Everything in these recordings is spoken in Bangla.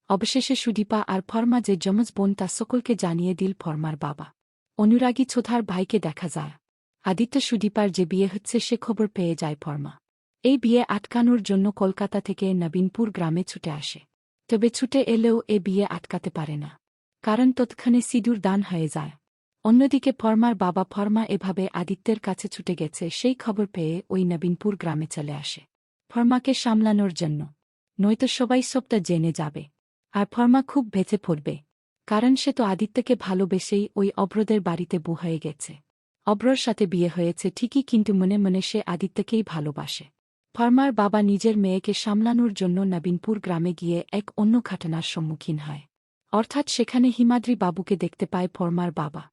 অবশেষে সুদীপা আর ফরমা যে যমজ বোন তা সকলকে জানিয়ে দিল ফরমার বাবা। অনুরাগী ছোথার ভাইকে দেখা যায়। আদিত্য সুদীপার যে বিয়ে হচ্ছে সে খবর পেয়ে যায় ফরমা। এই বিয়ে আটকানোর জন্য কলকাতা থেকে নবীনপুর গ্রামে ছুটে আসে। তবে ছুটে এলেও এ বিয়ে আটকাতে পারে না, কারণ তৎক্ষণে সিঁদুর দান হয়ে যায়। অন্যদিকে ফরমার বাবা ফরমা এভাবে আদিত্যের কাছে ছুটে গেছে সেই খবর পেয়ে ওই নবীনপুর গ্রামে চলে আসে ফরমাকে সামলানোর জন্য, নয়তো সবাই সবটা জেনে যাবে। আর ফরমা খুব ভেঁচে পড়বে, কারণ সে তো আদিত্যকে ভালোবেসেই ওই অব্রদের বাড়িতে বউ হয়ে গেছে। অব্রর সাথে বিয়ে হয়েছে ঠিকই, কিন্তু মনে মনে সে আদিত্যকেই ভালোবাসে। ফরমার বাবা নিজের মেয়েকে সামলানোর জন্য নবীনপুর গ্রামে গিয়ে এক অন্য ঘটনার সম্মুখীন হয়। অর্থাৎ সেখানে হিমাদ্রি বাবুকে দেখতে পায় ফরমার বাবা।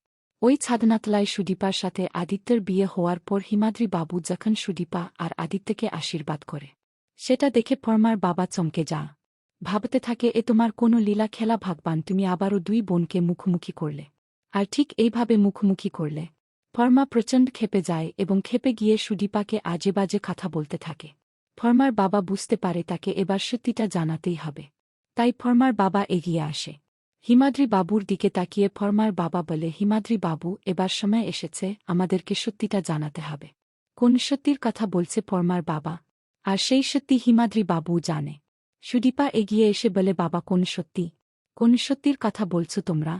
ওই ছাদনাতলায় সুদীপার সাথে আদিত্যের বিয়ে হওয়ার পর হিমাদ্রি বাবু যখন সুদীপা আর আদিত্যকে আশীর্বাদ করে, সেটা দেখে ফরমার বাবা চমকে যা। ভাবতে থাকে, এ তোমার কোনো লীলা খেলা ভাগবান, তুমি আবারও দুই বোনকে মুখোমুখি করলে। আর ঠিক এইভাবে মুখোমুখি করলে ফরমা প্রচণ্ড ক্ষেপে যায় এবং ক্ষেপে গিয়ে সুদীপাকে আজেবাজে কথা বলতে থাকে। ফরমার বাবা বুঝতে পারে তাকে এবার সত্যিটা জানাতেই হবে। তাই ফরমার বাবা এগিয়ে আসে। হিমাদ্রি বাবুর দিকে তাকিয়ে ফরমার বাবা বলে, হিমাদ্রি বাবু, এবার সময় এসেছে, আমাদেরকে সত্যিটা জানাতে হবে। কোন সত্যির কথা বলছে ফরমার বাবা? আর সেই সত্যি হিমাদ্রি বাবু জানে। সুদীপা এগিয়ে এসে বলে, বাবা, কোন সত্যি? কোন সত্যির কথা বলছো তোমরা?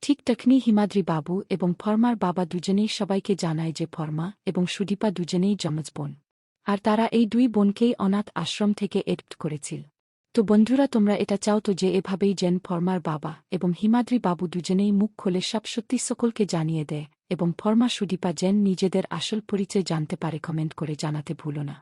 ঠিক তখনই হিমাদ্রি বাবু এবং ফরমার বাবা দুজনেই সবাইকে জানায় যে ফরমা এবং সুদীপা দুজনেই যমজ বোন। আর তারা এই দুই বোনকেই অনাথ আশ্রম থেকে এডপ্ট করেছিল। তো বন্ধুরা, তোমরা এটা চাও তো যে এভাবেই যেন ফরমার বাবা এবং হিমাদ্রি বাবু দুজনেই মুখ খোলে সব সত্যি সকলকে জানিয়ে দেয় এবং ফরমা সুদীপা যেন নিজেদের আসল পরিচয় জানতে পারে? কমেন্ট করে জানাতে ভুলো না।